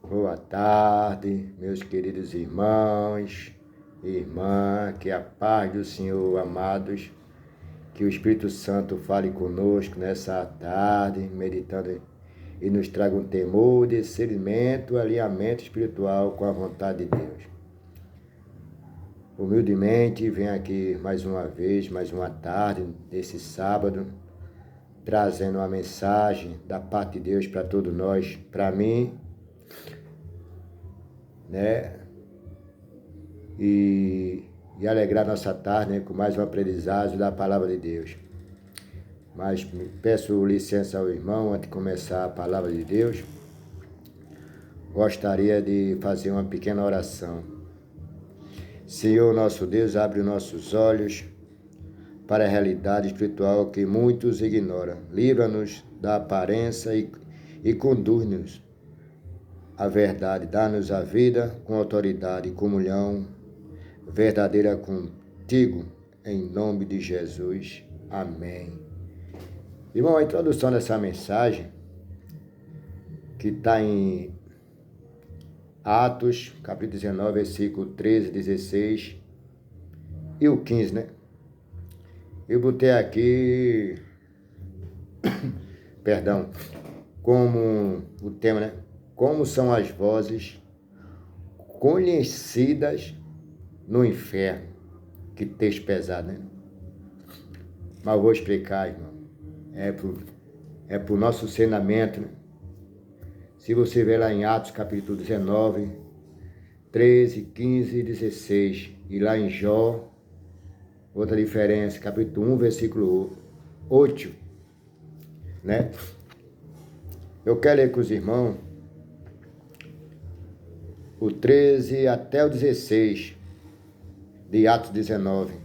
Boa tarde, meus queridos irmãos e irmãs, que a paz do Senhor, amados, que o Espírito Santo fale conosco nessa tarde, meditando e nos traga um temor, discernimento, alinhamento espiritual com a vontade de Deus. Humildemente, venho aqui mais uma vez, mais uma tarde, desse sábado, trazendo uma mensagem da parte de Deus para todos nós, para mim, né? E alegrar nossa tarde, né, com mais um aprendizado da palavra de Deus. Mas peço licença ao irmão, antes de começar a palavra de Deus, gostaria de fazer uma pequena oração. Senhor nosso Deus, abre nossos olhos para a realidade espiritual que muitos ignoram. Livra-nos da aparência e conduz-nos à verdade. Dá-nos a vida com autoridade e comunhão verdadeira contigo, em nome de Jesus. Amém. Irmão, a introdução dessa mensagem, que está em Atos, capítulo 19, versículo 13, 16 e o 15, né? Eu botei aqui, perdão, como o tema, né? Como são as vozes conhecidas no inferno. Que texto pesado, né? Mas eu vou explicar, irmão. É pro nosso ensinamento, né? Se você ver lá em Atos capítulo 19, 13, 15 e 16, e lá em Jó, outra diferença, capítulo 1, versículo 8, né? Eu quero ler com os irmãos o 13 até o 16 de Atos 19,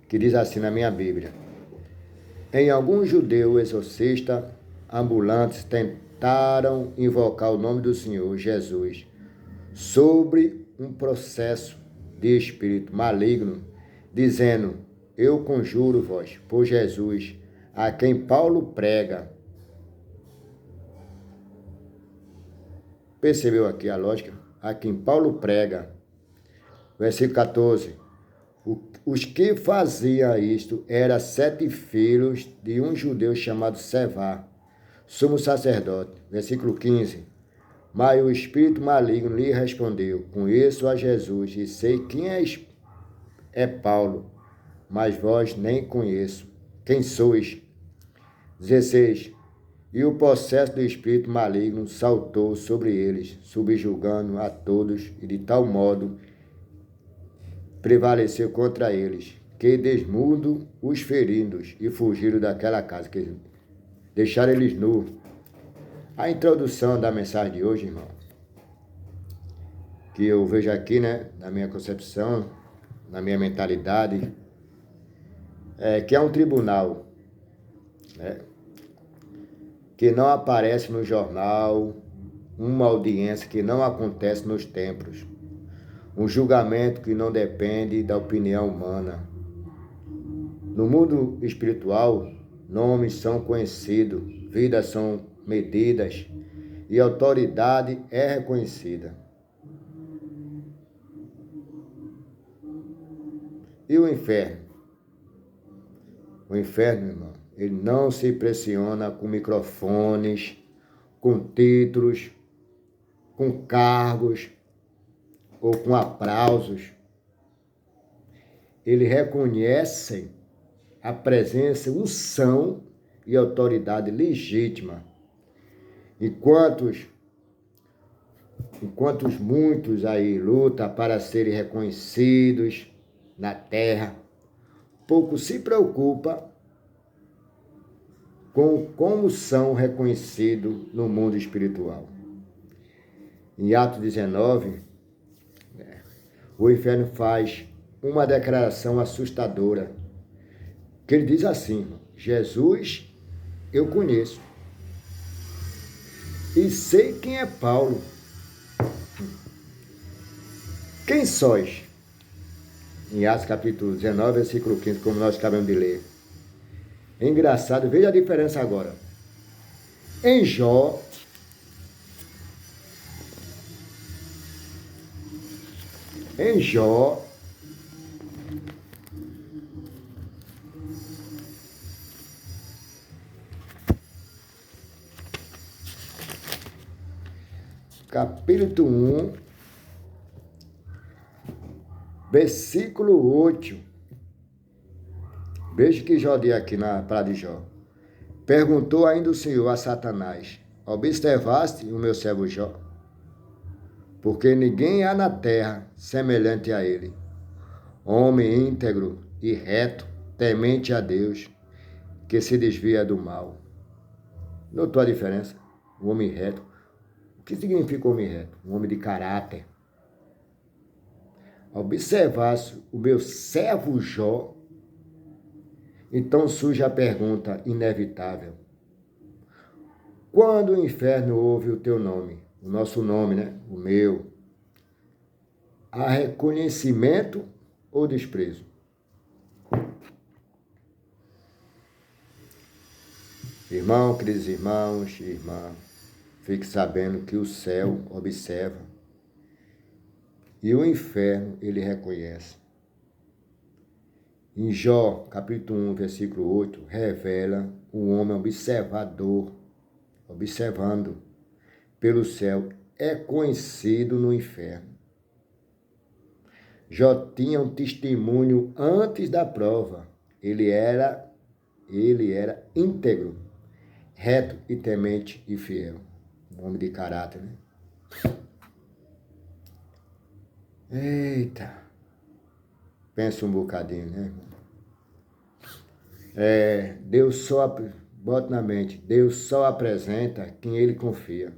que diz assim na minha Bíblia: Em algum judeu exorcista, ambulantes tentaram invocar o nome do Senhor Jesus sobre um processo de espírito maligno, dizendo: Eu conjuro-vos por Jesus, a quem Paulo prega. Percebeu aqui a lógica? A quem Paulo prega. Versículo 14. Os que faziam isto eram 7 filhos de um judeu chamado Sevá, sumo sacerdote. Versículo 15. Mas o espírito maligno lhe respondeu: Conheço a Jesus e sei quem é Paulo, mas vós nem conheço. Quem sois? 16. E o possesso do espírito maligno saltou sobre eles, subjugando a todos, e de tal modo prevaleceu contra eles, que desmudo os feridos e fugiram daquela casa, que deixaram eles nus. A introdução da mensagem de hoje, irmão, que eu vejo aqui, né, na minha concepção, na minha mentalidade, é que é um tribunal, né, que não aparece no jornal, uma audiência que não acontece nos templos, um julgamento que não depende da opinião humana. No mundo espiritual, nomes são conhecidos, vidas são medidas e autoridade é reconhecida. E o inferno? O inferno, irmão, ele não se impressiona com microfones, com títulos, com cargos ou com aplausos. Ele reconhece a presença, unção e autoridade legítima. Enquanto muitos aí lutam para serem reconhecidos na terra, pouco se preocupa com como são reconhecidos no mundo espiritual. Em Atos 19, o inferno faz uma declaração assustadora, que ele diz assim: Jesus eu conheço e sei quem é Paulo. Quem sois? Em Atos capítulo 19, versículo 15, como nós acabamos de ler. É engraçado, veja a diferença agora. Em Jó, Em Jó, capítulo 1, versículo 8. Veja que Jó diz aqui na palavra de Jó. Perguntou ainda o Senhor a Satanás: observaste o meu servo Jó? Porque ninguém há na terra semelhante a ele, homem íntegro e reto, temente a Deus, que se desvia do mal. Notou a diferença? O homem reto. O que significa homem reto? Um homem de caráter. Observasse o meu servo Jó, então surge a pergunta inevitável: quando o inferno ouve o teu nome, o nosso nome, né? O meu, há reconhecimento ou desprezo? Irmão, queridos irmãos e irmãs, fique sabendo que o céu observa e o inferno ele reconhece. Em Jó, capítulo 1, versículo 8, revela o homem observador, observando pelo céu, é conhecido no inferno. Jó tinha um testemunho antes da prova. Ele era íntegro, reto e temente e fiel. Um homem de caráter, né? Eita! Pensa um bocadinho, né, irmão? Deus só, bota na mente, Deus só apresenta quem ele confia.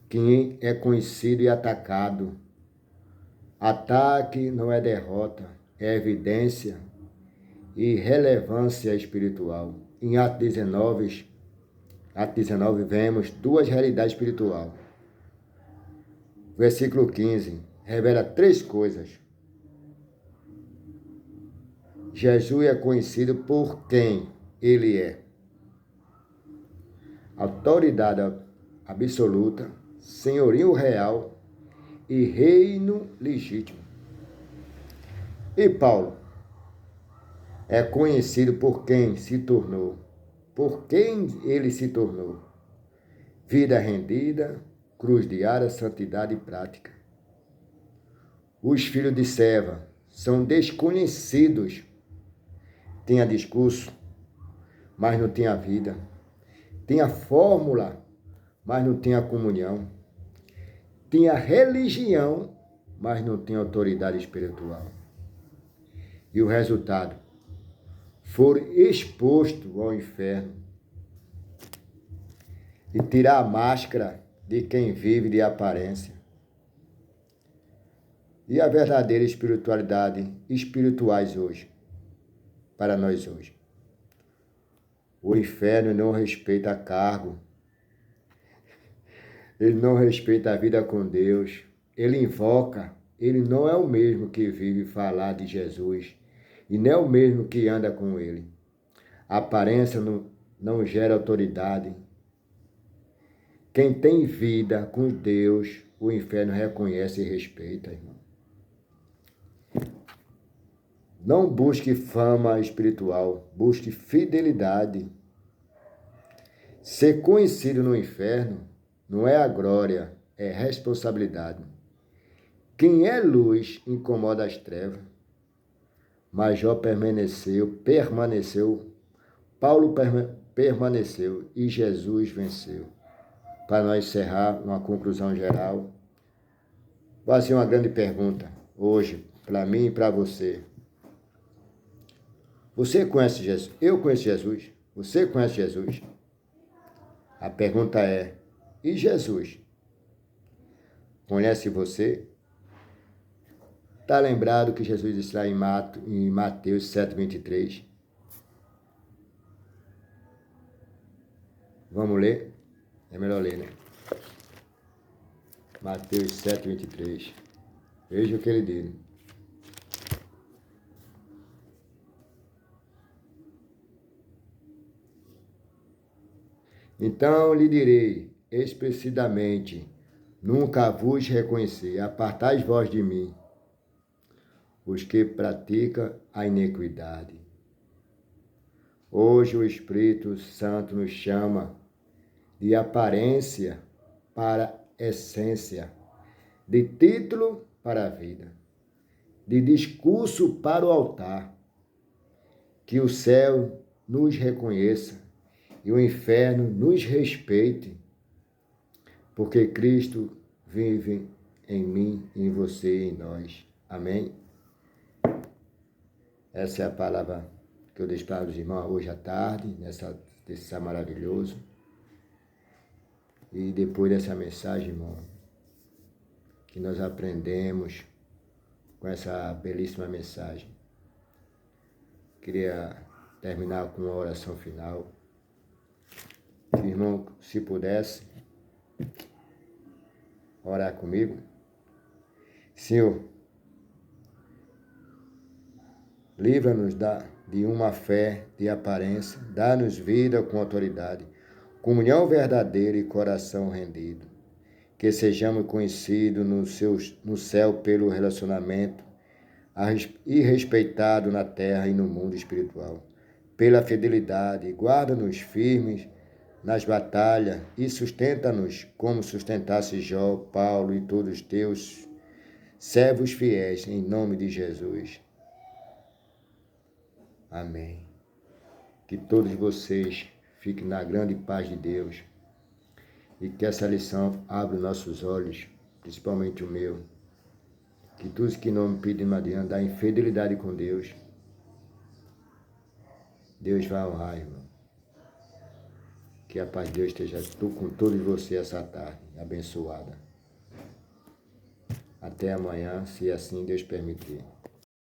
Quem é conhecido e atacado. Ataque não é derrota, é evidência e relevância espiritual. Em Atos 19, vemos duas realidades espirituais. Versículo 15 revela três coisas. Jesus é conhecido por quem ele é. Autoridade absoluta, senhorio real e reino legítimo. E Paulo é conhecido por quem se tornou, por quem ele se tornou. Vida rendida, cruz diária, santidade e prática. Os filhos de Seva são desconhecidos. Tinha discurso, mas não tinha vida. Tinha fórmula, mas não tinha comunhão. Tinha religião, mas não tinha autoridade espiritual. E o resultado? Foram expostos ao inferno. E tirar a máscara de quem vive de aparência. E a verdadeira espiritualidade, espirituais hoje, para nós hoje. O inferno não respeita cargo. Ele não respeita a vida com Deus. Ele invoca. Ele não é o mesmo que vive falar de Jesus. E nem é o mesmo que anda com ele. A aparência não gera autoridade. Quem tem vida com Deus, o inferno reconhece e respeita, irmão. Não busque fama espiritual, busque fidelidade. Ser conhecido no inferno não é a glória, é responsabilidade. Quem é luz incomoda as trevas. Mas Jó permaneceu, Paulo permaneceu e Jesus venceu. Para nós encerrar uma conclusão geral, vou fazer uma grande pergunta hoje, para mim e para você. Você conhece Jesus? Eu conheço Jesus. Você conhece Jesus? A pergunta é, e Jesus? Conhece você? Está lembrado que Jesus disse lá em Mateus 7,23? Vamos ler? É melhor ler, né? Mateus 7,23. Veja o que ele diz. Então lhe direi explicitamente, nunca vos reconheci, apartai vós de mim, os que praticam a iniquidade. Hoje o Espírito Santo nos chama de aparência para essência, de título para a vida, de discurso para o altar. Que o céu nos reconheça e o inferno nos respeite, porque Cristo vive em mim, em você e em nós. Amém? Essa é a palavra que eu deixo para os irmãos hoje à tarde, nesse maravilhoso. E depois dessa mensagem, irmão, que nós aprendemos com essa belíssima mensagem, queria terminar com uma oração final. Que o irmão, se pudesse, orar comigo. Senhor, livra-nos de uma fé de aparência, dá-nos vida com autoridade, comunhão verdadeira e coração rendido. Que sejamos conhecidos no céu pelo relacionamento e respeitados na terra e no mundo espiritual. Pela fidelidade, guarda-nos firmes nas batalhas e sustenta-nos como sustentasse Jó, Paulo e todos os teus servos fiéis, em nome de Jesus. Amém. Que todos vocês fiquem na grande paz de Deus e que essa lição abra os nossos olhos, principalmente o meu. Que todos que não me pedem adiante, da infidelidade com Deus, Deus vai honrar, irmão. Que a paz de Deus esteja com todos vocês essa tarde, abençoada. Até amanhã, se assim Deus permitir.